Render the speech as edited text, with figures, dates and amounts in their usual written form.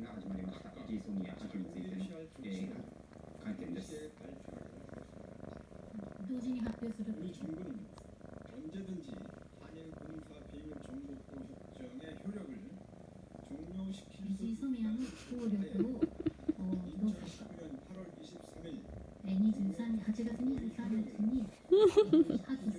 が始まりました。藤井葬儀や時期についての、会見です。同時に発表する。 우리 정부는 언제든지 한일 군사 비밀 정보보 협정의 효력을 종료시킬 수 藤井染谷の効力をどうするか。 2019년 8월 23일 8月23日に破棄